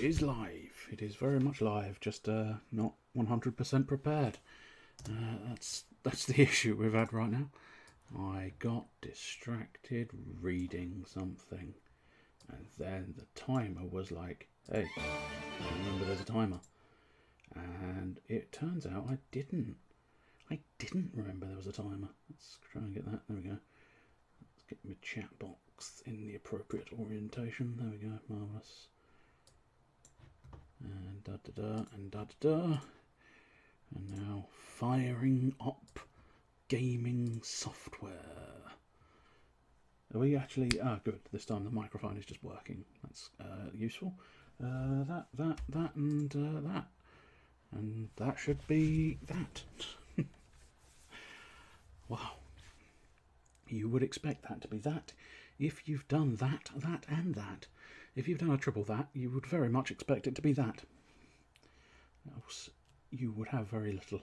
is live. It is very much live, just not 100% prepared. That's the issue we've had right now. I got distracted reading something, and then the timer was like, hey, remember there's a timer. And it turns out I didn't remember there was a timer. Let's try and get that. There we go. Let's get my chat box in the appropriate orientation. There we go. Marvellous. And da-da-da, and da-da-da. And now firing up gaming software. Are we actually... Ah, good. This time the microphone is just working. That's useful. That, and that. And that should be that. Wow. You would expect that to be that. If you've done that, that, and that. If you've done a triple that, you would very much expect it to be that. Else, you would have very little.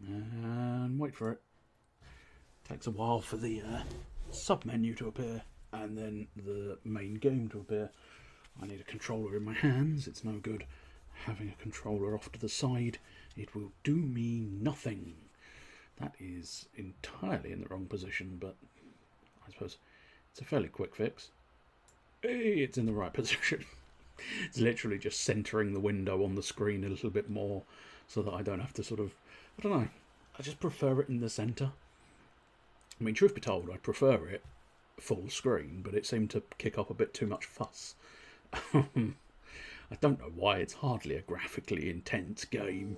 And wait for it. Takes a while for the sub-menu to appear, and then the main game to appear. I need a controller in my hands. It's no good having a controller off to the side. It will do me nothing. That is entirely in the wrong position, but I suppose it's a fairly quick fix. Hey, it's in the right position. It's literally just centering the window on the screen a little bit more so that I don't have to sort of, I don't know, I just prefer it in the centre. I mean, truth be told, I prefer it full screen, but it seemed to kick up a bit too much fuss. I don't know why. It's hardly a graphically intense game.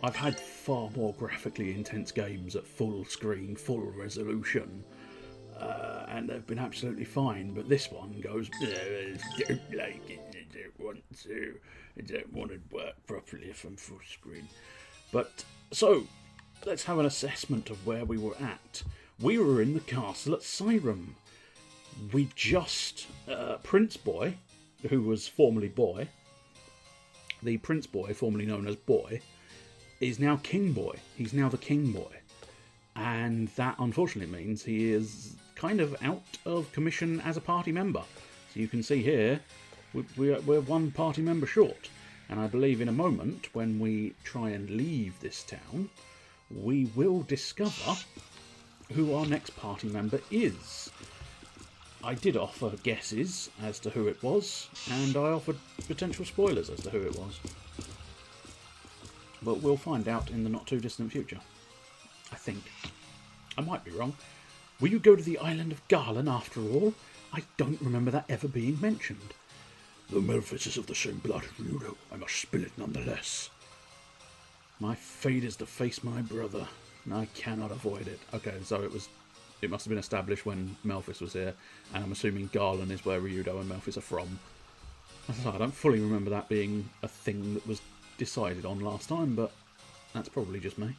I've had far more graphically intense games at full screen, full resolution, and they've been absolutely fine. But this one goes, I don't like it, I don't want to, I don't want to work properly if I'm full screen. But, so, let's have an assessment of where we were at. We were in the castle at Cyrum. We just, Prince Boy, who was formerly Boy, the Prince Boy, formerly known as Boy, is now King Boy. He's now the King Boy. And that, unfortunately, means he is kind of out of commission as a party member. So you can see here, we're one party member short. And I believe in a moment, when we try and leave this town, we will discover who our next party member is. I did offer guesses as to who it was, and I offered potential spoilers as to who it was. But we'll find out in the not too distant future. I think. I might be wrong. Will you go to the island of Garland after all? I don't remember that ever being mentioned. The Memphis is of the same blood as you know. I must spill it nonetheless. My fate is to face my brother. I cannot avoid it. Okay, so it must have been established when Memphis was here, and I'm assuming Garland is where Ryudo and Memphis are from. I don't fully remember that being a thing that was decided on last time, but that's probably just me.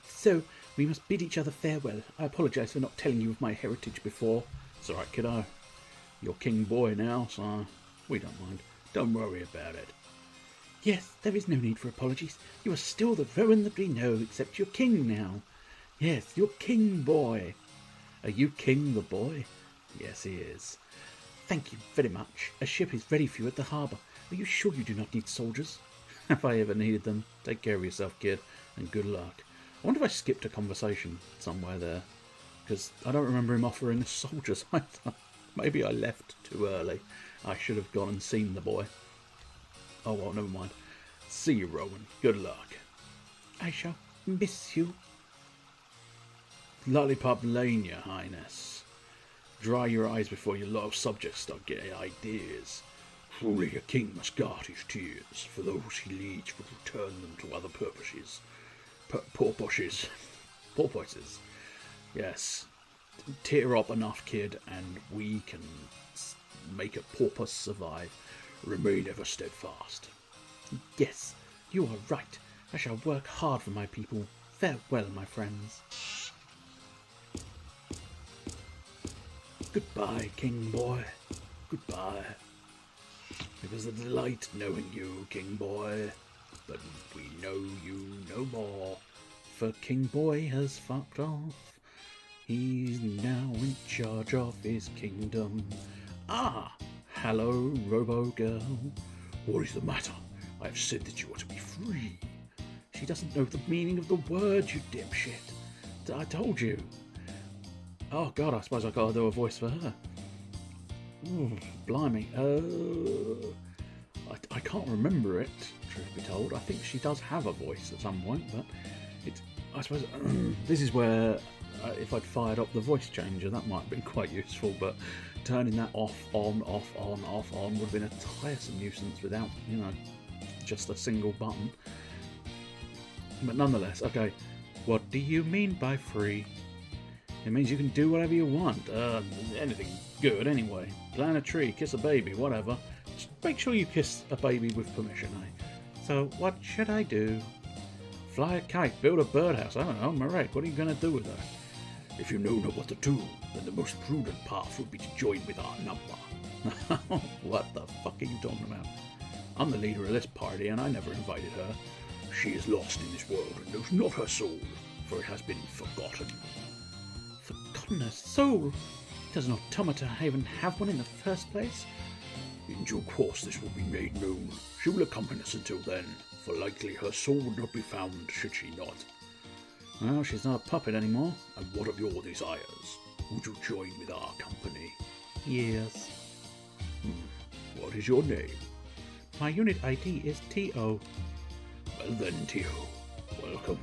So, we must bid each other farewell. I apologise for not telling you of my heritage before. It's alright, kiddo. You're King Boy now, so we don't mind. Don't worry about it. Yes, there is no need for apologies. You are still the Rowan that we know, except you're King now. Yes, you're King Boy. Are you King the Boy? Yes, he is. Thank you very much. A ship is ready for you at the harbour. Are you sure you do not need soldiers? Have I ever needed them? Take care of yourself, kid, and good luck. I wonder if I skipped a conversation somewhere there, because I don't remember him offering us soldiers either. Maybe I left too early. I should have gone and seen the boy. Oh well, never mind. See you, Rowan. Good luck. I shall miss you. Lollipop Lane, your highness. Dry your eyes before your loyal subjects start getting ideas. Truly a king must guard his tears, for those he leads will return them to other purposes. Porpoises. Yes. Tear up enough, kid, and we can make a porpoise survive. Remain ever steadfast. Yes, you are right. I shall work hard for my people. Farewell, my friends. Goodbye, King Boy. Goodbye. It was a delight knowing you, King Boy. But we know you no more, for King Boy has fucked off. He's now in charge of his kingdom. Ah, hello, Robo-Girl. What is the matter? I have said that you are to be free. She doesn't know the meaning of the word, you dipshit. I told you. Oh, God, I suppose I've got to do a voice for her. Ooh, blimey. I can't remember it, truth be told. I think she does have a voice at some point, but I suppose this is where if I'd fired up the voice changer, that might have been quite useful, but turning that off, on, off, on, off, on would have been a tiresome nuisance without, just a single button. But nonetheless, okay, what do you mean by free? It means you can do whatever you want. Anything good, anyway. Plant a tree, kiss a baby, whatever. Just make sure you kiss a baby with permission, eh? So, what should I do? Fly a kite, build a birdhouse, I don't know, Marek, what are you going to do with her? If you know not what to do, then the most prudent path would be to join with our number. What the fuck are you talking about? I'm the leader of this party, and I never invited her. She is lost in this world, and knows not her soul, for it has been forgotten. Forgotten her soul? Does an automata even have one in the first place? In due course this will be made known. She will accompany us until then, for likely her soul would not be found should she not. Well, she's not a puppet anymore. And what of your desires? Would you join with our company? Yes. What is your name? My unit ID is TO. Well then, TO, welcome.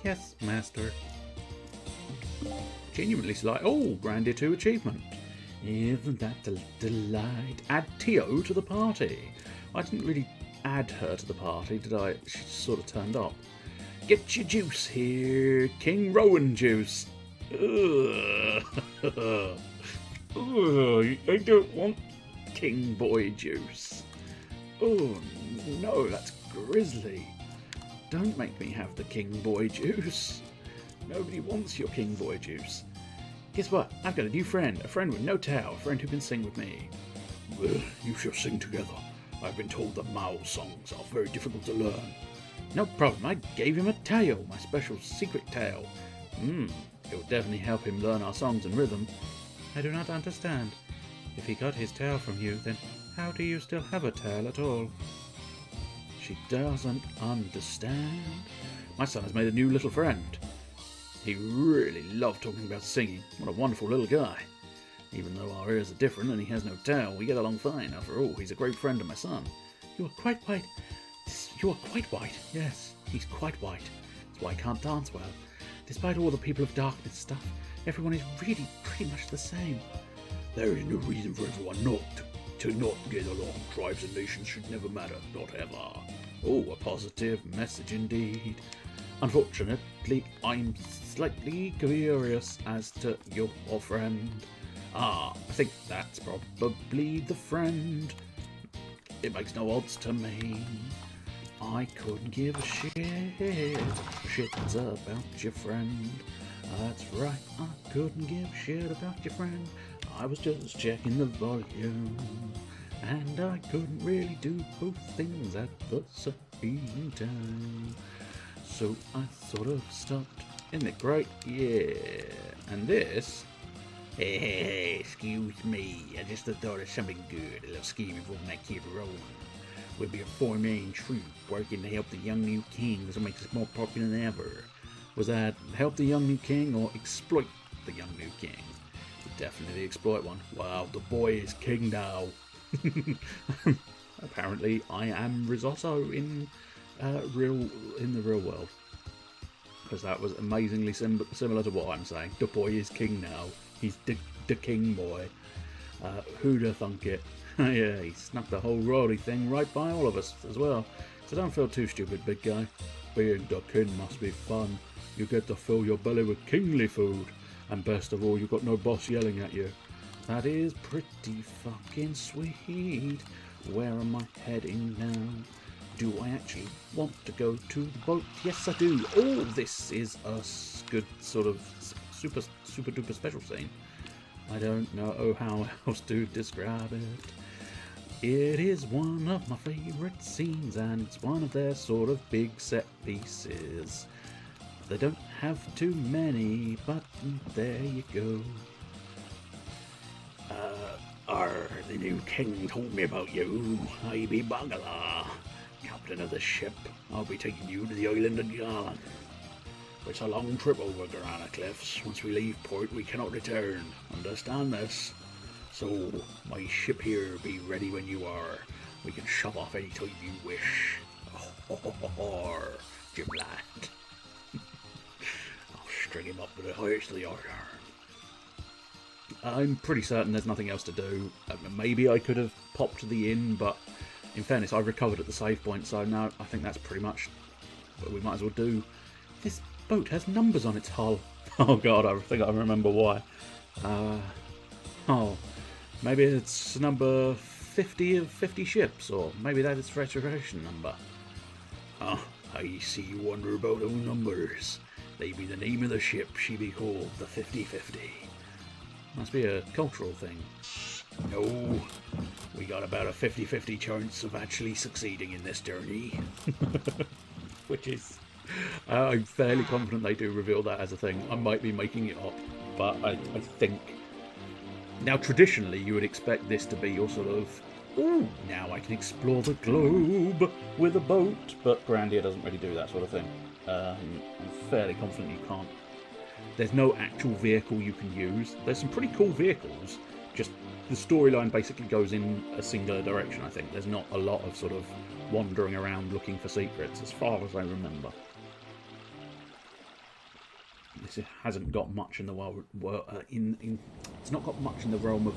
Yes, master. Genuinely slight. Oh, Grandia 2 achievement. Isn't that a delight? Add TO to the party. I didn't really add her to the party, did I? She just sort of turned up. Get your juice here, King Rowan juice. Ugh. Ugh, I don't want King Boy juice. Oh no, that's grisly. Don't make me have the King Boy juice. Nobody wants your King Boy juice. Guess what? I've got a new friend. A friend with no tail. A friend who can sing with me. Well, you shall sing together. I've been told that Mao songs are very difficult to learn. No problem. I gave him a tail. My special secret tail. It will definitely help him learn our songs and rhythm. I do not understand. If he got his tail from you, then how do you still have a tail at all? She doesn't understand. My son has made a new little friend. He really loved talking about singing. What a wonderful little guy. Even though our ears are different and he has no tail, we get along fine. After all, he's a great friend of my son. You are quite white. You are quite white. Yes, he's quite white. That's why I can't dance well. Despite all the people of darkness stuff, everyone is really pretty much the same. There is no reason for everyone to not get along. Tribes and nations should never matter, not ever. Oh, a positive message indeed. Unfortunately, I'm slightly curious as to your friend. I think that's probably the friend. It makes no odds to me. I couldn't give a shit about your friend. That's right, I couldn't give a shit about your friend. I was just checking the volume, and I couldn't really do both things at the same time. So I sort of stopped. Isn't it great? Yeah. And this... Hey, excuse me. I just thought of something good. A little scheme involving that kid Rowan. We'll be a four-man troop working to help the young new king. This will make us more popular than ever. Was that help the young new king or exploit the young new king? Definitely exploit one. Wow, the boy is king now. Apparently, I am risotto in the real world, because that was amazingly similar to what I'm saying. The boy is king now. He's the king boy. Who'd have thunk it? Yeah, he snuck the whole royalty thing right by all of us as well. So don't feel too stupid, big guy. Being the king must be fun. You get to fill your belly with kingly food. And best of all, you've got no boss yelling at you. That is pretty fucking sweet. Where am I heading now? Do I actually want to go to the boat? Yes, I do. Oh, this is a good sort of super duper special scene. I don't know how else to describe it. It is one of my favourite scenes, and it's one of their sort of big set pieces. They don't have too many, but there you go. The new king told me about you. I be Bagala, captain of the ship. I'll be taking you to the island of Garland. It's a long trip over Grandia Cliffs. Once we leave port, we cannot return. Understand this? So, my ship here be ready when you are. We can shove off any time you wish. Jim lad. I'll string him up with the highest of the order. I'm pretty certain there's nothing else to do. Maybe I could have popped to the inn, but in fairness, I recovered at the save point, so no, I think that's pretty much what we might as well do. This boat has numbers on its hull. Oh god, I think I remember why. Oh, maybe it's number 50 of 50 ships, or maybe that is registration number. Oh, I see you wonder about those numbers. They be the name of the ship. She be called the 50-50. Must be a cultural thing. No, we got about a 50-50 chance of actually succeeding in this journey. Which is... I'm fairly confident they do reveal that as a thing. I might be making it up, but I think... Now, traditionally, you would expect this to be your sort of... Ooh, now I can explore the globe with a boat. But Grandia doesn't really do that sort of thing. I'm fairly confident you can't. There's no actual vehicle you can use. There's some pretty cool vehicles, just the storyline basically goes in a singular direction, I think. There's not a lot of sort of wandering around looking for secrets, as far as I remember. This hasn't got much in the world. It's not got much in the realm of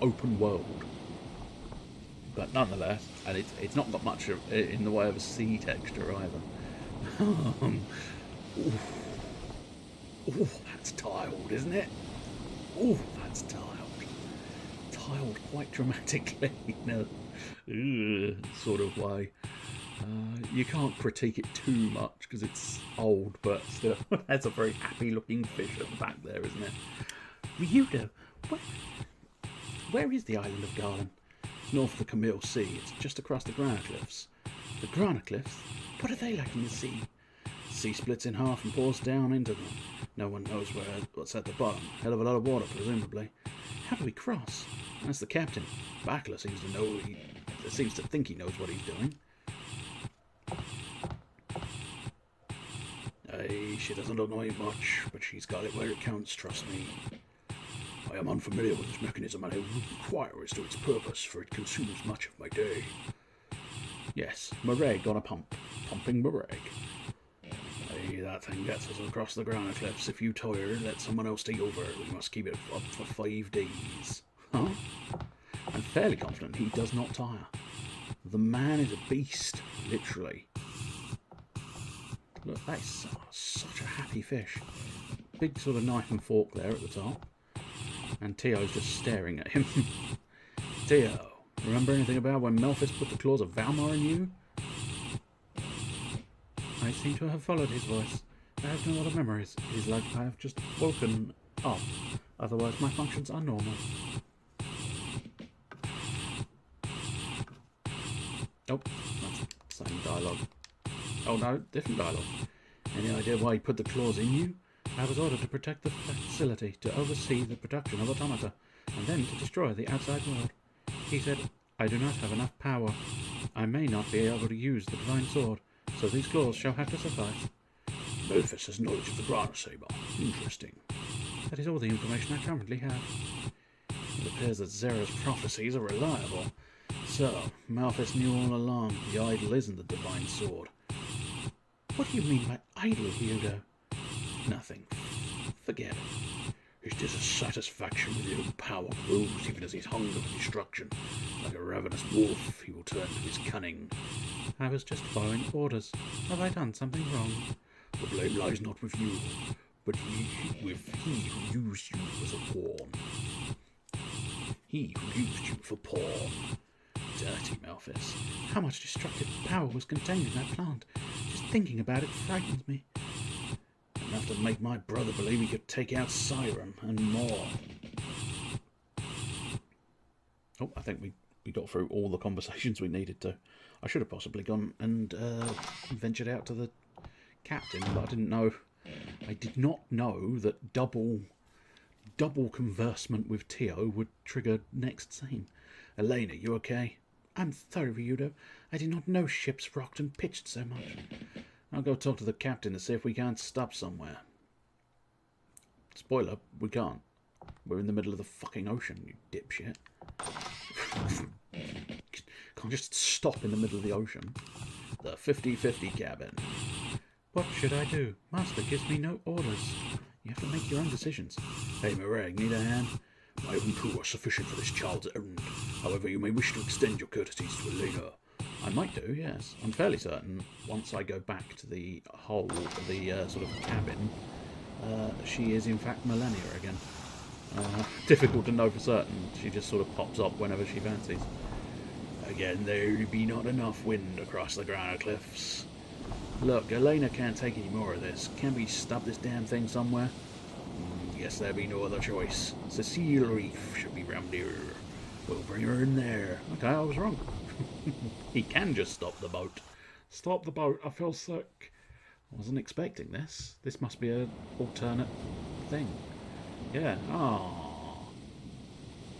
open world, but nonetheless, and it's not got much in the way of a sea texture either. Oh, that's tiled, isn't it? Oh, that's tiled. Tiled quite dramatically in a sort of way. You can't critique it too much because it's old, but still, that's a very happy-looking fish at the back there, isn't it? Ryudo, where is the island of Garland? It's north of the Camille Sea. It's just across the Grandia Cliffs. The Grandia Cliffs? What are they like in the sea? The sea splits in half and pours down into them. No one knows what's at the bottom. Hell of a lot of water, presumably. How do we cross? That's the captain. Bakla seems to know. Seems to think he knows what he's doing. She doesn't know much, but she's got it where it counts, trust me. I am unfamiliar with this mechanism and I will inquire as to its purpose, for it consumes much of my day. Yes, Mareg on a pump. Pumping Mareg. That thing gets us across the Grandia Cliffs. If you tire, let someone else take over. We must keep it up for 5 days. Huh? I'm fairly confident he does not tire. The man is a beast, literally. Look, that is such a happy fish. Big sort of knife and fork there at the top. And Tio's just staring at him. Tio, remember anything about when Melphis put the claws of Valmar in you? I seem to have followed his voice. I have no other memories. It is like I have just woken up. Otherwise, my functions are normal. Oh, that's the same dialogue. Oh no, different dialogue. Any idea why he put the claws in you? I was ordered to protect the facility, to oversee the production of automata, and then to destroy the outside world. He said, I do not have enough power. I may not be able to use the divine sword, so these claws shall have to suffice. Melphis has knowledge of the Grandia Saber. Interesting. That is all the information I currently have. It appears that Zera's prophecies are reliable. So, Melphis knew all along the idol isn't the divine sword. What do you mean by idol, Hugo? Nothing. Forget it. His dissatisfaction with his own power grows even as his hunger for destruction. Like a ravenous wolf, he will turn to his cunning. I was just following orders. Have I done something wrong? The blame lies not with you, but with he who used you as a pawn. He who used you for pawn. Dirty Melphis. How much destructive power was contained in that plant? Just thinking about it frightens me. Enough to make my brother believe he could take out Siren and more. Oh, I think we got through all the conversations we needed to. I should have possibly gone and ventured out to the captain, but I didn't know I did not know that double conversement with Tio would trigger next scene. Elena, you okay? I'm sorry, Ryudo. I did not know ships rocked and pitched so much. I'll go talk to the captain to see if we can't stop somewhere. Spoiler, we can't. We're in the middle of the fucking ocean, you dipshit. Can't just stop in the middle of the ocean. The 50-50 cabin. What should I do? Master gives me no orders. You have to make your own decisions. Hey, Meringue, need a hand? My own crew are sufficient for this child's errand. However, you may wish to extend your courtesies to Elena. I might do, yes. I'm fairly certain once I go back to the whole, the sort of cabin, she is in fact Millennia again. Difficult to know for certain. She just sort of pops up whenever she fancies. Again, there be not enough wind across the Grandia cliffs. Look, Elena can't take any more of this. Can we stop this damn thing somewhere? Guess there be no other choice. Cecile Reef should be round here. We'll bring her in there. Okay, I was wrong. He can just stop the boat. Stop the boat, I feel sick. I wasn't expecting this. This must be an alternate thing. Yeah,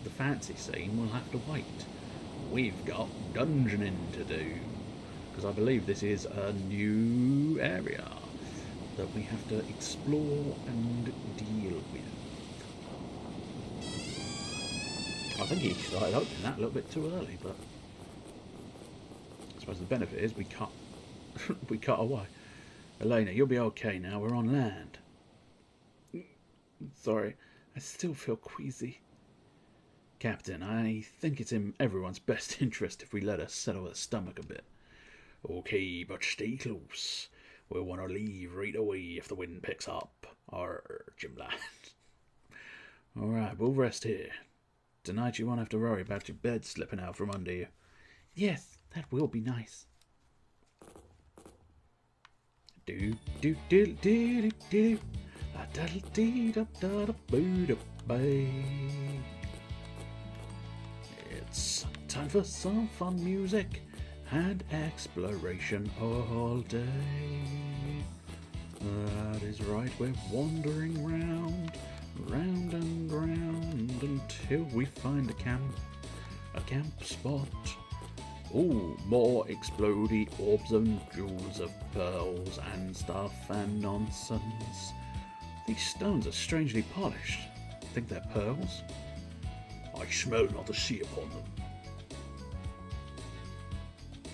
the fancy scene will have to wait. We've got dungeoning to do. Because I believe this is a new area that we have to explore and deal with. I think he started opening that a little bit too early, but I suppose the benefit is we cut we cut away. Elena, you'll be okay now. We're on land. Sorry, I still feel queasy. Captain, I think it's in everyone's best interest if we let her settle her stomach a bit. Okay, but stay close. We'll want to leave right away if the wind picks up. Jim lad. Alright, we'll rest here. Tonight you won't have to worry about your bed slipping out from under you. Yes, that will be nice. Do do do do do do. It's time for some fun music and exploration all day. That is right, we're wandering round and round until we find a camp spot. Oh, more explodey orbs and jewels of pearls and stuff and nonsense. These stones are strangely polished. Think they're pearls? I smell not the sea upon them.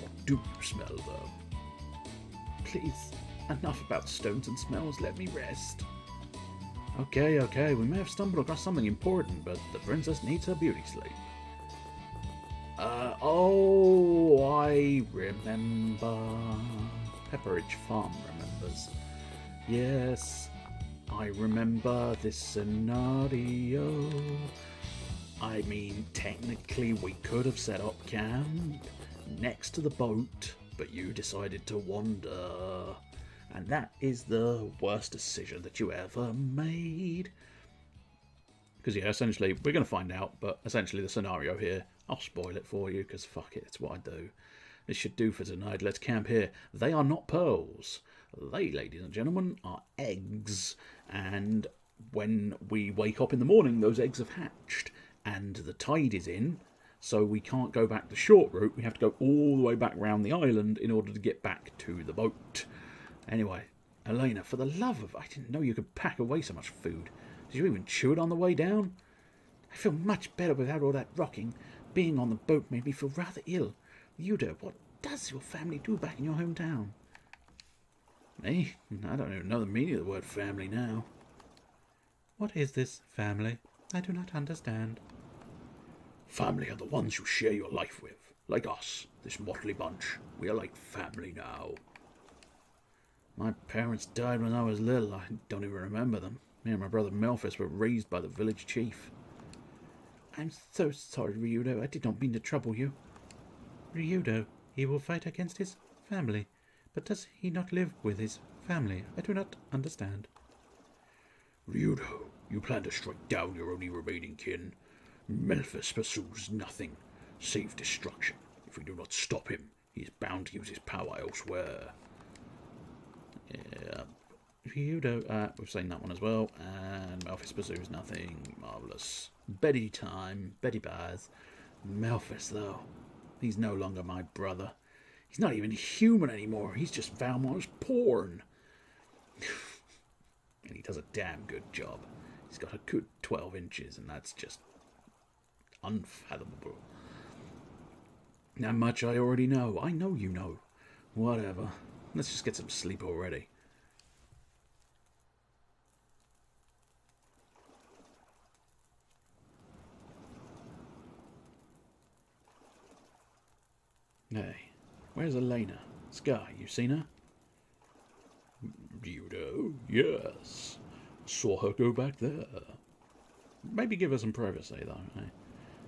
What do you smell, though? Please, enough about stones and smells, let me rest. Okay, we may have stumbled across something important, but the princess needs her beauty sleep. Oh, I remember. Pepperidge Farm remembers. Yes, I remember this scenario. I mean, technically we could have set up camp next to the boat, but you decided to wander. And that is the worst decision that you ever made. Because, yeah, essentially, we're going to find out, but essentially the scenario here, I'll spoil it for you, because fuck it, it's what I do. This should do for tonight. Let's camp here. They are not pearls. They, ladies and gentlemen, are eggs. And when we wake up in the morning, those eggs have hatched. And the tide is in, so we can't go back the short route. We have to go all the way back round the island in order to get back to the boat. Anyway, Elena, for the love of... I didn't know you could pack away so much food. Did you even chew it on the way down? I feel much better without all that rocking. Being on the boat made me feel rather ill. Yuda, what does your family do back in your hometown? Me? I don't even know the meaning of the word family now. What is this family? I do not understand. Family are the ones you share your life with. Like us, this motley bunch. We are like family now. My parents died when I was little. I don't even remember them. Me and my brother Melphis were raised by the village chief. I'm so sorry, Ryudo. I did not mean to trouble you. Ryudo, he will fight against his family. But does he not live with his family? I do not understand. Ryudo, you plan to strike down your only remaining kin. Melphis pursues nothing save destruction. If we do not stop him, he is bound to use his power elsewhere. Yeah. You do. We've seen that one as well. And Malphus pursues nothing. Marvellous. Betty time. Betty buys. Malphus, though. He's no longer my brother. He's not even human anymore. He's just Valmar's porn. And he does a damn good job. He's got a good 12 inches, and that's just unfathomable. That much I already know. I know you know. Whatever. Let's just get some sleep already. Hey, where's Elena? Sky, you seen her? You know, yes. Saw her go back there. Maybe give her some privacy, though, eh?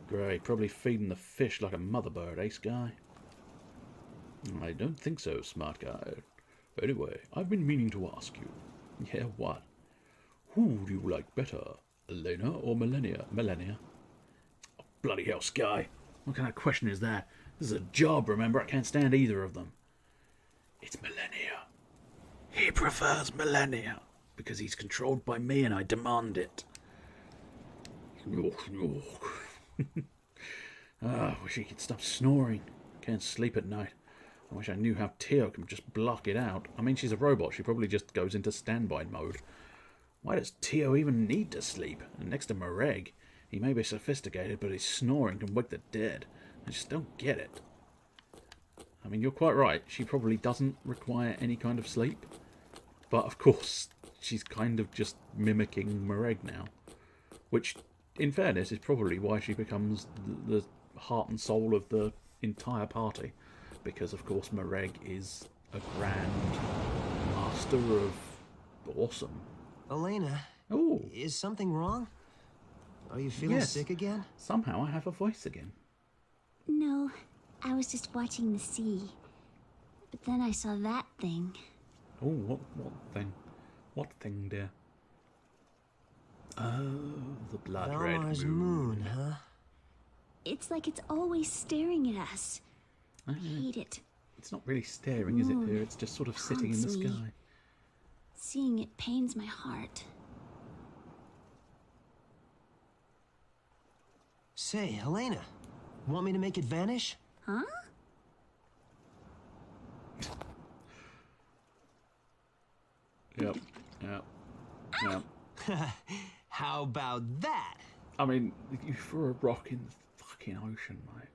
Great, probably feeding the fish like a mother bird, eh, Sky? I don't think so, smart guy. Anyway, I've been meaning to ask you. Yeah, what? Who do you like better, Elena or Melania? Melania? Oh, bloody hell, Sky. What kind of question is that? This is a job, remember? I can't stand either of them. It's Melania. He prefers Melania because he's controlled by me and I demand it. I wish he could stop snoring. Can't sleep at night. I wish I knew how Tio can just block it out. I mean, she's a robot. She probably just goes into standby mode. Why does Tio even need to sleep? And next to Mareg, he may be sophisticated, but his snoring can wake the dead. I just don't get it. I mean, you're quite right. She probably doesn't require any kind of sleep. But, of course, she's kind of just mimicking Mareg now. Which, in fairness, is probably why she becomes the heart and soul of the entire party. Because, of course, Mareg is a grand master of awesome. Elena, oh, is something wrong? Are you feeling sick again? Somehow I have a voice again. No, I was just watching the sea. But then I saw that thing. Oh, what thing? What thing, dear? Oh, the blood red moon, huh? It's like it's always staring at us. I hate it. It's not really staring, is it, dear? It's just sort of sitting in the sky. Seeing it pains my heart. Say, Helena, want me to make it vanish? Huh? Yep. How about that? I mean, you threw a rock in the fucking ocean, mate.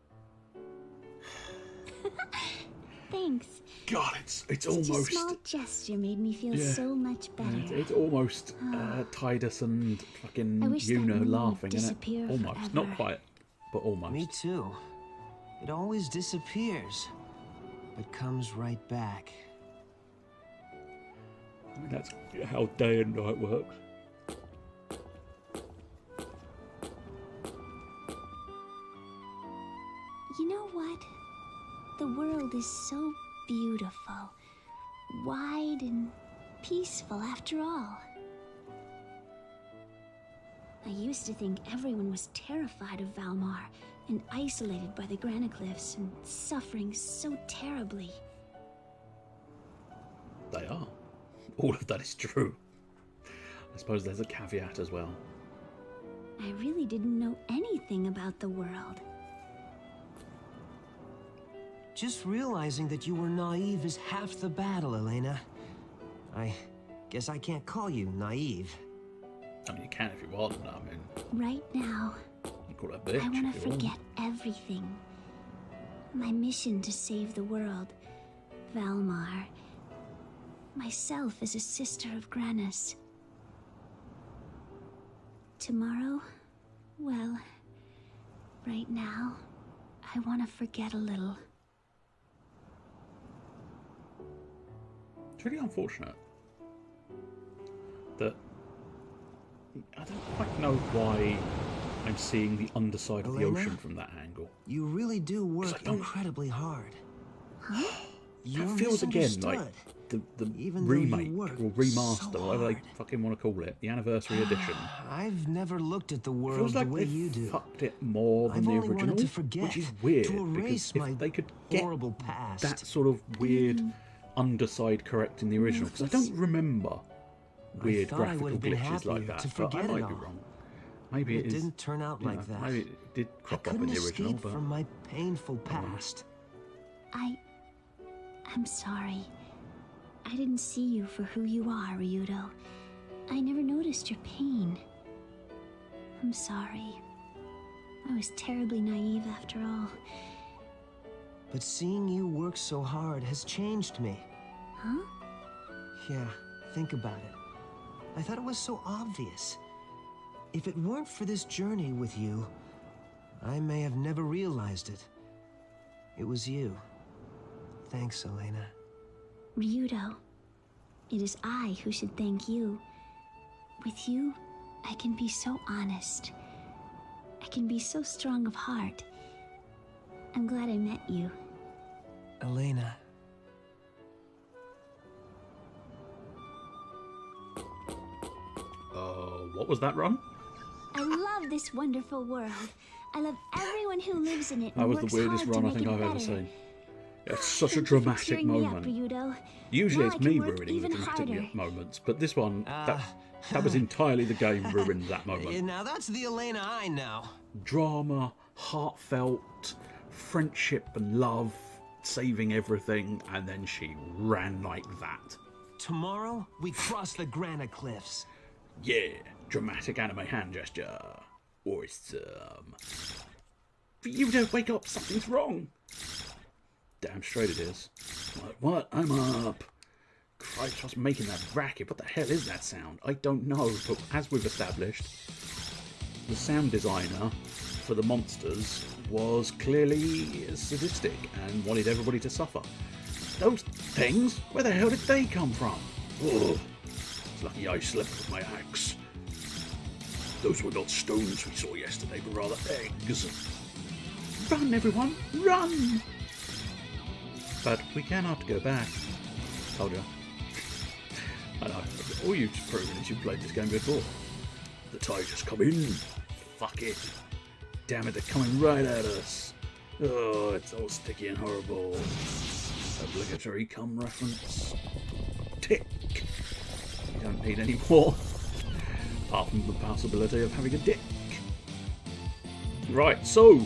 Thanks. God, it's almost... Such a small gesture made me feel so much better. It's almost Tidus and fucking Yuna laughing, isn't it? Almost. Forever. Not quite, but almost. Me too. It always disappears, but comes right back. I mean, that's how day and night works. You know what? The world is so beautiful, wide and peaceful after all. I used to think everyone was terrified of Valmar and isolated by the Granacliffs and suffering so terribly. They are. All of that is true. I suppose there's a caveat as well. I really didn't know anything about the world. Just realizing that you were naive is half the battle, Elena. I guess I can't call you naive. I mean, you can if you want, I mean... Right now, you call her a bitch I want to if you forget everything. My mission to save the world, Valmar, myself as a sister of Granis. Tomorrow, well, right now, I want to forget a little. It's really unfortunate that I don't quite know why I'm seeing the underside of the ocean from that angle. You really do work incredibly hard. Huh? That feels again like the remake or remaster, so whatever they fucking want to call it, the anniversary edition. I've never looked at the world Feels like the way they you do. fucked it more than the original, to forget, which is weird to erase because my if they could get horrible past. that sort of weird underside correct in the original, because I don't remember weird thought I graphical would have been glitches like happier that, to but I forget might it be all. wrong. Maybe It it is, didn't turn out you know, like that. maybe it did I crop up in couldn't the original, escape but from my painful past. I'm sorry. I didn't see you for who you are, Ryudo. I never noticed your pain. I'm sorry. I was terribly naive after all. But seeing you work so hard has changed me. Huh? Yeah, think about it. I thought it was so obvious. If it weren't for this journey with you, I may have never realized it. It was you. Thanks, Elena. Ryudo, it is I who should thank you. With you, I can be so honest. I can be so strong of heart. I'm glad I met you. Elena. what was that, Ron? I love this wonderful world. I love everyone who lives in it. That And was the works weirdest hard to Ron I make think it I've ever better. seen. It's such a Thank you for dramatic cheering me up, moment. Ryudo. Usually Now it's I can me work ruining the even dramatic harder. moments, but this one, that was entirely the game ruined that moment. Now that's the Elena I know. Drama, heartfelt, friendship and love, saving everything, and then she ran like that. Tomorrow, we cross the Grandia Cliffs. Yeah, dramatic anime hand gesture. Awesome. You don't wake up, something's wrong. Damn straight it is. What? I'm up. Christ, what's making that racket? What the hell is that sound? I don't know, but as we've established, the sound designer for the monsters was clearly sadistic and wanted everybody to suffer. Those things? Where the hell did they come from? Ugh. It's lucky I slept with my axe. Those were not stones we saw yesterday, but rather eggs. Run, everyone, run! But we cannot go back. Told you. I know. All you've proven is you've played this game before. The tide just come in. Fuck it. Damn it, they're coming right at us. Oh, it's all sticky and horrible. Obligatory cum reference. Tick. You don't need any more. Apart from the possibility of having a dick. Right, so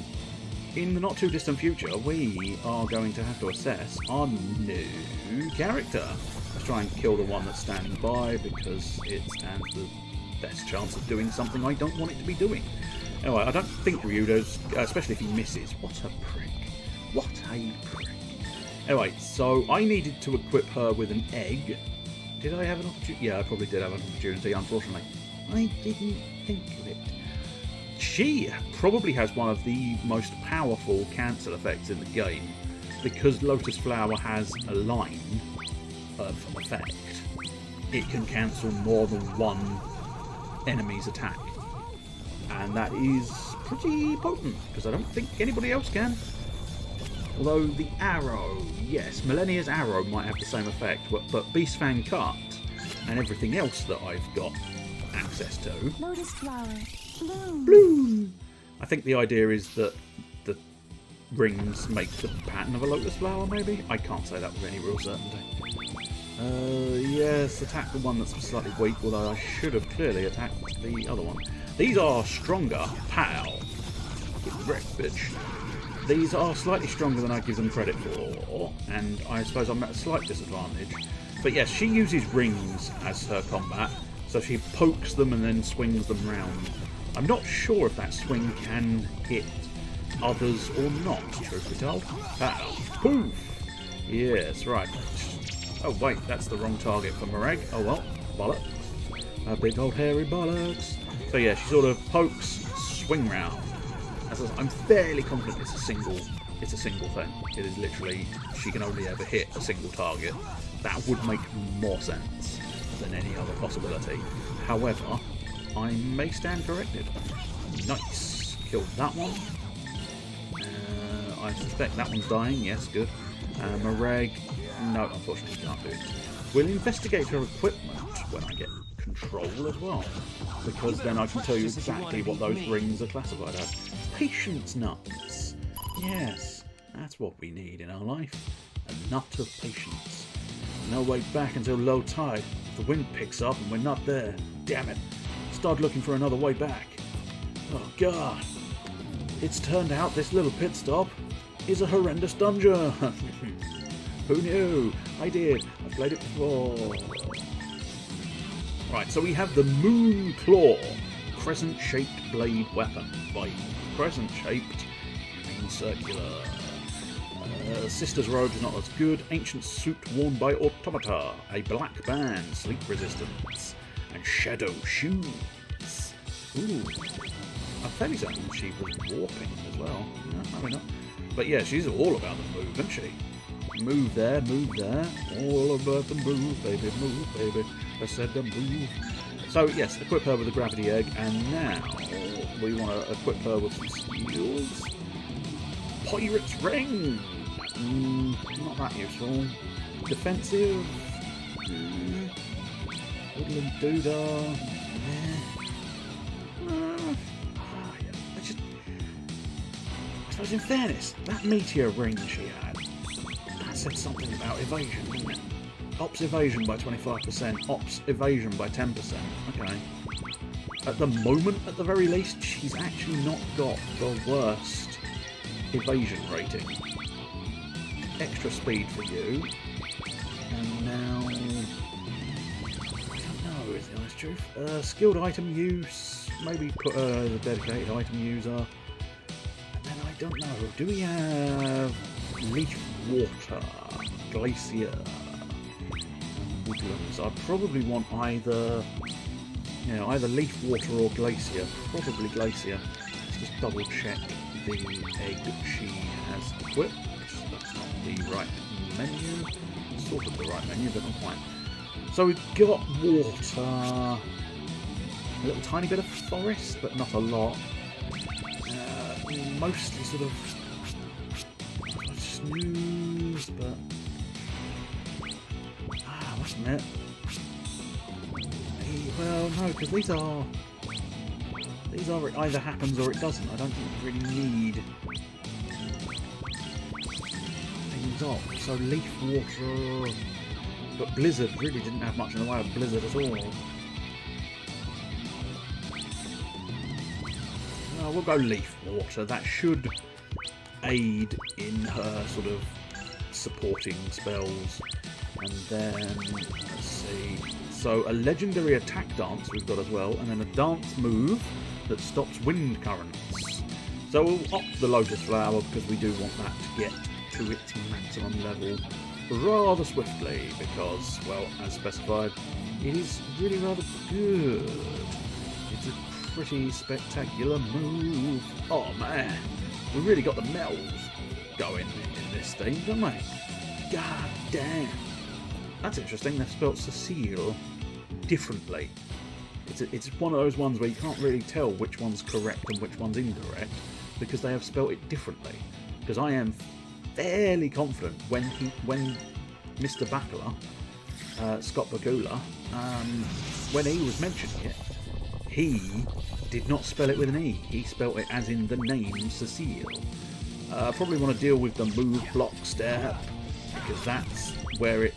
in the not too distant future, we are going to have to assess our new character. Let's try and kill the one that's standing by because it stands the best chance of doing something I don't want it to be doing. Anyway, I don't think Ryudo's, especially if he misses. What a prick. What a prick. Anyway, so I needed to equip her with an egg. Did I have an opportunity? Yeah, I probably did have an opportunity, unfortunately. I didn't think of it. She probably has one of the most powerful cancel effects in the game because Lotus Flower has a line of effect. It can cancel more than one enemy's attack. And that is pretty potent because I don't think anybody else can. Although the arrow, yes, Millennia's arrow might have the same effect, but Beast Fang Cut and everything else that I've got access to. Lotus flower, bloom. Bloom! I think the idea is that the rings make the pattern of a lotus flower, maybe? I can't say that with any real certainty. Yes, attack the one that's slightly weak, although I should have clearly attacked the other one. These are stronger, pal. Get wrecked, bitch. These are slightly stronger than I give them credit for, and I suppose I'm at a slight disadvantage. But yes, she uses rings as her combat, so she pokes them and then swings them round. I'm not sure if that swing can hit others or not, truth be told. Pow! Poof! Yes, right. Oh wait, that's the wrong target for Mareg. Oh well, bollocks. A big old hairy bollocks. So yeah, she sort of pokes, swing round. As I'm fairly confident it's a single thing. It is literally, she can only ever hit a single target. That would make more sense than any other possibility. However, I may stand corrected. Nice. Killed that one. I suspect that one's dying. Yes, good. Mareg, no, unfortunately can't do it. We'll investigate her equipment when I get control as well, because then I can tell you exactly what those rings are classified as. Patience nuts. Yes, that's what we need in our life. A nut of patience. No way back until low tide. If the wind picks up and we're not there, damn it. Start looking for another way back. Oh god. It's turned out this little pit stop is a horrendous dungeon. Who knew? I did. I played it before. Right, so we have the Moon Claw, crescent-shaped blade weapon. By crescent-shaped, you mean circular. Sister's robe is not as good. Ancient suit worn by automata. A black band, sleep resistance, and shadow shoes. Ooh, I'm fairly certain she was warping as well. No, maybe not. But yeah, she's all about the move, isn't she? Move there, all about the move, baby. I said the move. So yes, equip her with the gravity egg, and now we want to equip her with some skills. Pirate's ring. Not that useful. Defensive. Woodland doodah. I suppose in fairness, that meteor ring she had, that said something about evasion, didn't it? Ops evasion by 25%, ops evasion by 10%. Okay. At the moment, at the very least, she's actually not got the worst evasion rating. Extra speed for you. And now... I don't know, is the honest truth. Skilled item use. Maybe put her as a dedicated item user. And then I don't know. Do we have leaf water, glacier, and woodlands? I probably want either leaf water or glacier. Probably glacier. Let's just double check the egg that she has equipped. That's not the right menu. Sort of the right menu, but not quite. So we've got water, a little tiny bit of forest, but not a lot. Mostly sort of snooze, but wasn't it? Well, no, because these are it either happens or it doesn't. I don't think you really need things up. So leaf water, but blizzard really didn't have much in the way of blizzard at all. We'll go leaf water. That should aid in her sort of supporting spells. And then, let's see. So a legendary attack dance we've got as well, and then a dance move that stops wind currents. So we'll opt the Lotus Flower because we do want that to get to its maximum level rather swiftly because, well, as specified, it is really rather good. It's a pretty spectacular move. Oh man, we really got the metals going in this thing, don't we? God damn. That's interesting, they've spelt Cecile differently. It's one of those ones where you can't really tell which one's correct and which one's incorrect because they have spelt it differently. Because I am fairly confident when Mr. Battler, Scott Bakula, when he was mentioning it, he did not spell it with an E. He spelt it as in the name Cecile. Probably want to deal with the move block step because that's where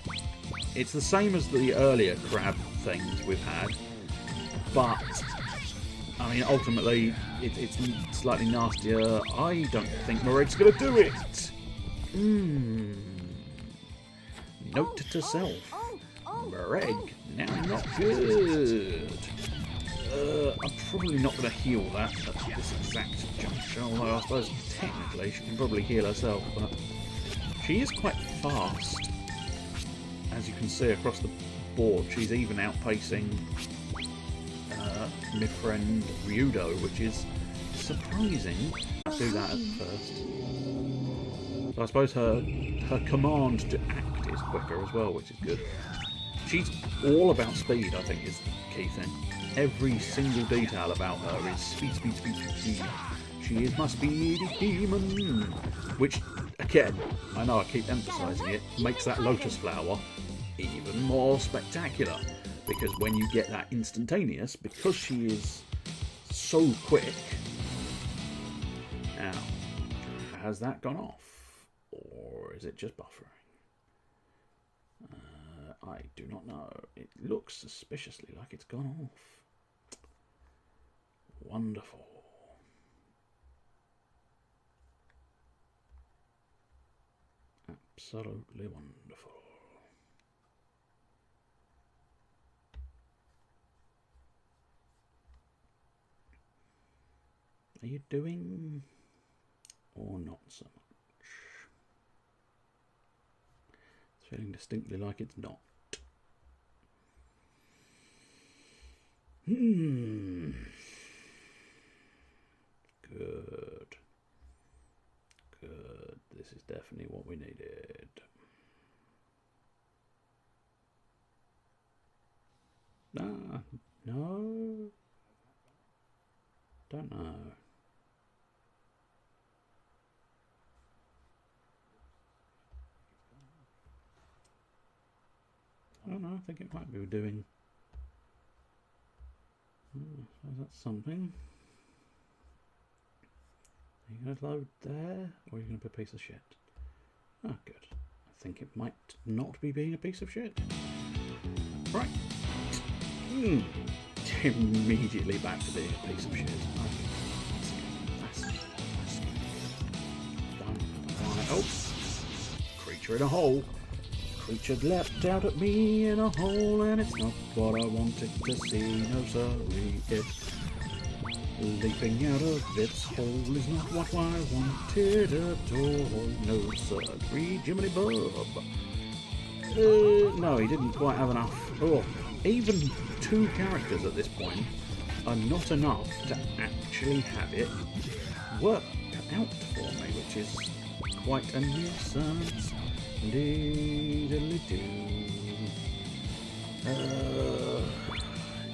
it's the same as the earlier crab things we've had, but I mean ultimately it's slightly nastier. I don't think Moreg's going to do it. Note to self. Moreg, now not good. I'm probably not going to heal that at this exact juncture, although I suppose technically she can probably heal herself, but she is quite fast. As you can see across the board, she's even outpacing my friend Ryudo, which is surprising. Let's do that at first. So I suppose her command to act is quicker as well, which is good. She's all about speed, I think, is the key thing. Every single detail about her is speed, speed, speed, speed, speed. She is my speedy demon. Which, again, I know I keep emphasising it, makes that Lotus Flower even more spectacular. Because when you get that instantaneous, because she is so quick... Now, has that gone off? Or is it just buffering? I do not know. It looks suspiciously like it's gone off. Wonderful. Absolutely wonderful. Are you doing or not so much? It's feeling distinctly like it's not. Good. Good. This is definitely what we needed. Ah, no. Don't know. I don't know. I think it might be doing. Oh, so that's something. Are you going to load there, or are you going to be a piece of shit? Oh, good. I think it might not be being a piece of shit. Right. Immediately back to being a piece of shit. That's done. Right. Oh. Creature in a hole. Creature leapt out at me in a hole, and it's not what I wanted to see. No sorry, it leaping out of its hole is not what I wanted at all. No sorry, Jiminy Bob. No, he didn't quite have enough. Oh, even 2 characters at this point are not enough to actually have it work out for me, which is quite a nuisance. Is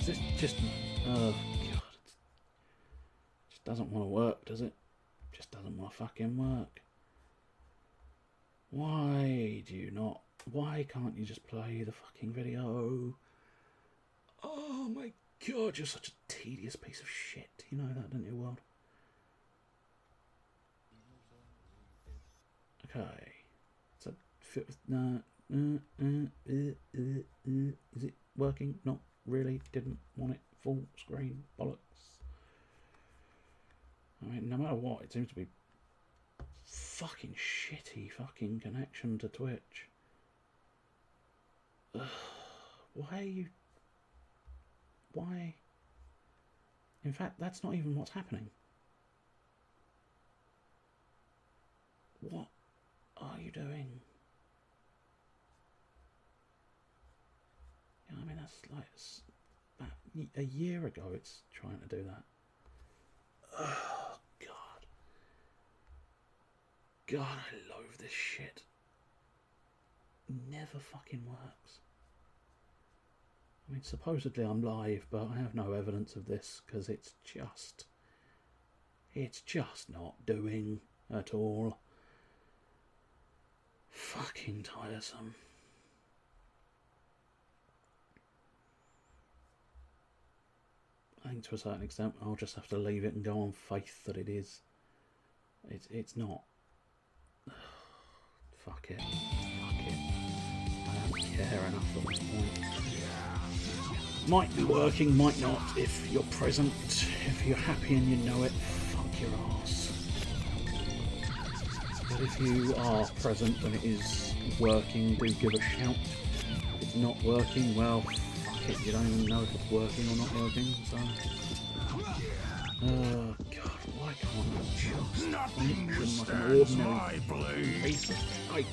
this just... Oh, God. It just doesn't want to work, does it? Just doesn't want to fucking work. Why do you not... Why can't you just play the fucking video? Oh my God, you're such a tedious piece of shit. You know that, don't you, world? Okay. So, no, is it working? Not really. Didn't want it full screen. Bollocks. I mean, no matter what, it seems to be fucking shitty fucking connection to Twitch. Ugh. Why are you... Why? In fact, that's not even what's happening. What are you doing? You know, I mean, that's like about a year ago it's trying to do that. Oh, God. God, I loathe this shit. Never fucking works. I mean, supposedly I'm live, but I have no evidence of this because it's just not doing at all. Fucking tiresome. I think to a certain extent I'll just have to leave it and go on faith that it is. It's not. Fuck it. Fuck it. I don't care enough at this point. Might be working, might not. If you're present, if you're happy and you know it, fuck your ass. But if you are present and it is working, do give a shout. If it's not working, well, fuck it. You don't even know if it's working or not working, so... Oh, God, why can't I just function like an ordinary piece of shite?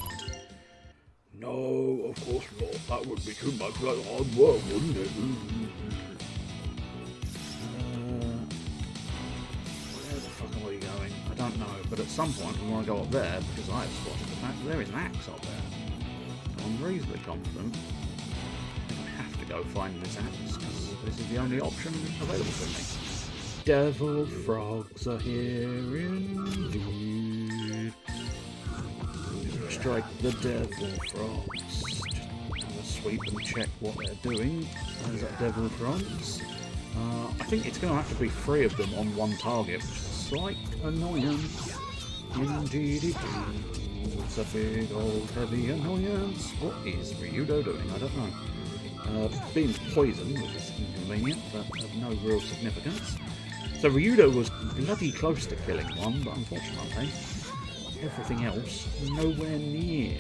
No, of course not. That would be too much like hard work, wouldn't it? Where the fuck are we going? I don't know, but at some point we want to go up there because I have spotted the fact that there is an axe up there. So I'm reasonably confident I have to go find this axe because this is the only option available to me. Devil frogs are here indeed. Strike the devil frogs. Just have a sweep and check what they're doing. There's that devil frogs. I think it's going to have to be 3 of them on one target, which is a slight annoyance. Indeed it is. It's a big old heavy annoyance. What is Ryudo doing? I don't know. Being poisoned, which is inconvenient, but of no real significance. So Ryudo was bloody close to killing one, but unfortunately, everything else nowhere near.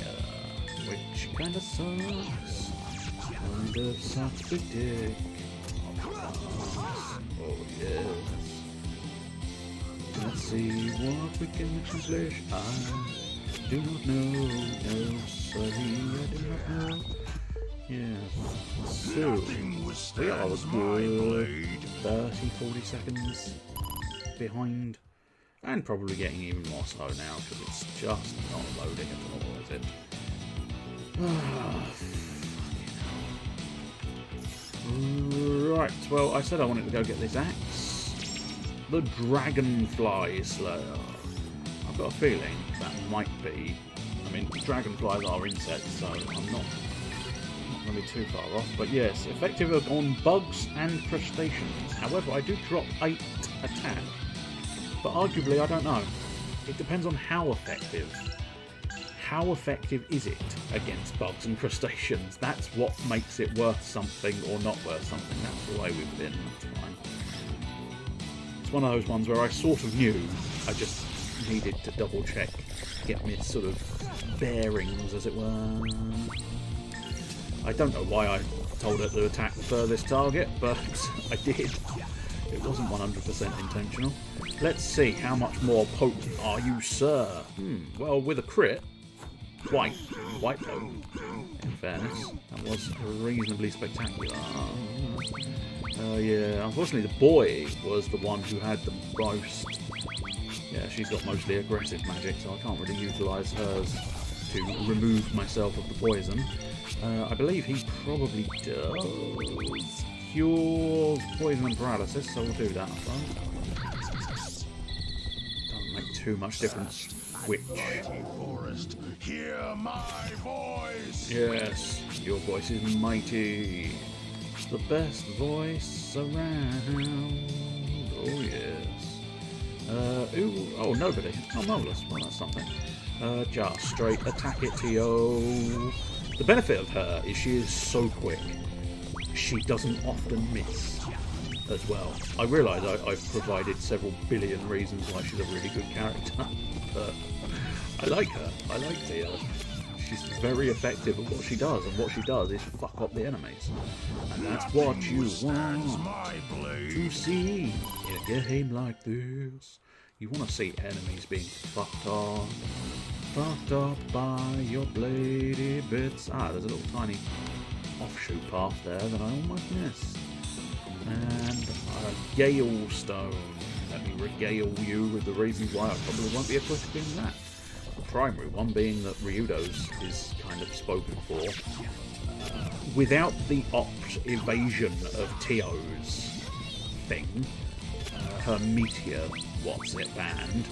Which kind of sucks. Kind of sucks big dick. Oh yes. Let's see what we can accomplish. I do not know. No, sorry, I do not know. Yeah. So, we are good 30-40 seconds behind. And probably getting even more slow now because it's just not loading at all, is it? Right, well, I said I wanted to go get this axe. The Dragonfly Slayer. I've got a feeling that might be... I mean, dragonflies are insects, so I'm not going to be too far off. But yes, effective on bugs and crustaceans. However, I do drop 8 attack. But arguably, I don't know. It depends on how effective. How effective is it against bugs and crustaceans? That's what makes it worth something or not worth something. That's the way we've been. That's fine. It's one of those ones where I sort of knew. I just needed to double check. Get me sort of bearings, as it were. I don't know why I told it to attack the furthest target, but I did. It wasn't 100% intentional. Let's see, how much more potent are you, sir? Well, with a crit, quite potent, in fairness. That was reasonably spectacular. Yeah, unfortunately the boy was the one who had the most... Yeah, she's got mostly aggressive magic, so I can't really utilise hers to remove myself of the poison. I believe he probably does. Cures poison and paralysis, so we'll do that, I suppose. Doesn't make too much difference which. Forest, hear my voice. Yes, your voice is mighty. The best voice around. Oh yes. Ooh, oh nobody. Oh marvellous. Well that's something. Just straight attack it, T.O. The benefit of her is she is so quick. She doesn't often miss as well. I realise I've provided several billion reasons why she's a really good character, but I like her. I like Tia. She's very effective at what she does, and what she does is fuck up the enemies. And that's what you want to see in a game like this. You want to see enemies being fucked up by your bladey bits. Ah, there's a little tiny offshoot path there that I almost missed. And a Gale Stone. Let me regale you with the reasons why I probably won't be equipping that. The primary one being that Ryudo's is kind of spoken for. Without the opt evasion of Tio's thing, her meteor band,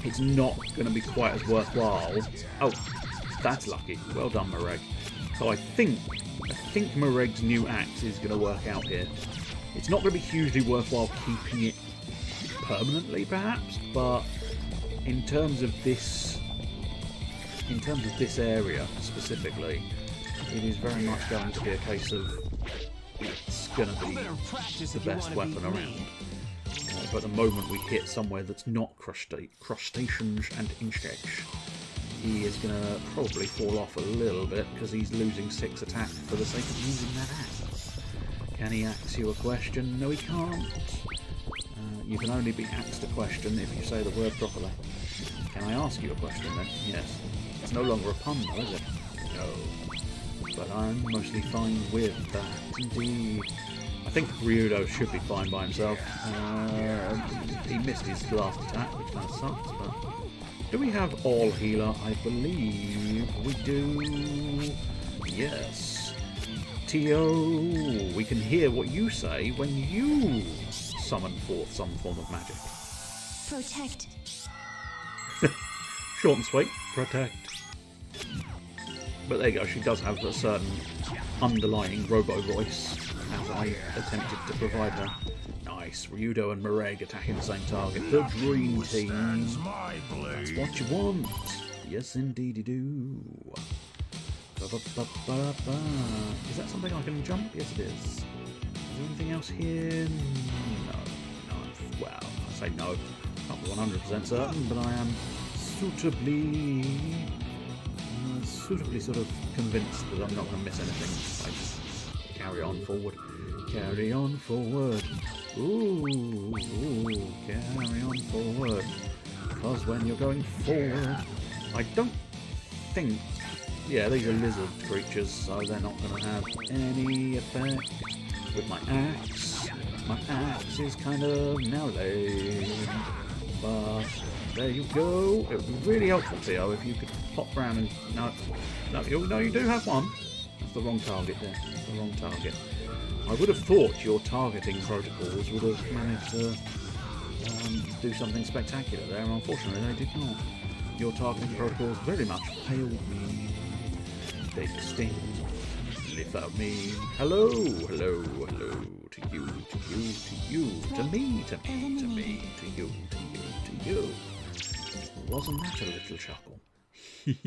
it's not going to be quite as worthwhile. Oh, that's lucky. Well done, Mareg. So I think Mareg's new axe is going to work out here. It's not going to be hugely worthwhile keeping it permanently, perhaps, but in terms of this area specifically, it is very much going to be a case of it's going to be the best weapon around. But the moment we hit somewhere that's not crustaceans and insects, he is going to probably fall off a little bit because he's losing 6 attack for the sake of using that axe. Can he axe you a question? No, he can't. You can only be axed a question if you say the word properly. Can I ask you a question then? Yes. It's no longer a pun though, is it? No. But I'm mostly fine with that, indeed. I think Ryudo should be fine by himself. He missed his last attack, which kind of sucks, but... Do we have all healer? I believe we do. Yes. T.O. We can hear what you say when you summon forth some form of magic. Protect. Short and sweet. Protect. But there you go, she does have a certain underlying robo voice. as I attempted to provide her. Nice. Ryudo and Moreg attacking the same target. The Dream Team. Stands my That's blade. what you want. Yes, indeedy do. Ba-ba-ba-ba-ba. Is that something I can jump? Yes, it is. Is there anything else here? No. Well, I say no. Can't be 100% certain, but I am suitably sort of convinced that I'm not going to miss anything. I just carry on forward. Carry on forward. Ooh, carry on forward. Because when you're going forward, I don't think... Yeah, these are lizard creatures, so they're not going to have any effect with my axe. My axe is kind of now lame, but there you go. It would be really helpful, Theo, if you could pop round and... No, you do have one. That's the wrong target there. That's the wrong target. I would have thought your targeting protocols would have managed to do something spectacular there, and unfortunately they did not. Your targeting protocols very much failed me. They sting. Lift out me. Hello, hello, hello. To you, to you, to you. To me, to me, to me. To you, to you, to you. Wasn't that a little chuckle? Yes,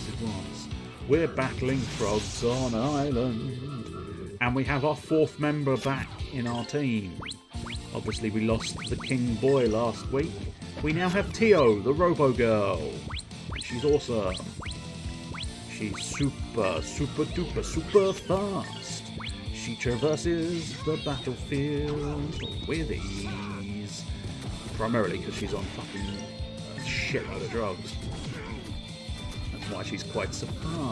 it was. We're battling frogs on an island. And we have our 4th member back in our team. Obviously we lost the King Boy last week. We now have Tio, the Robo Girl. And she's awesome. She's super fast. She traverses the battlefield with ease. Primarily because she's on fucking shitload of drugs. That's why she's quite so fast.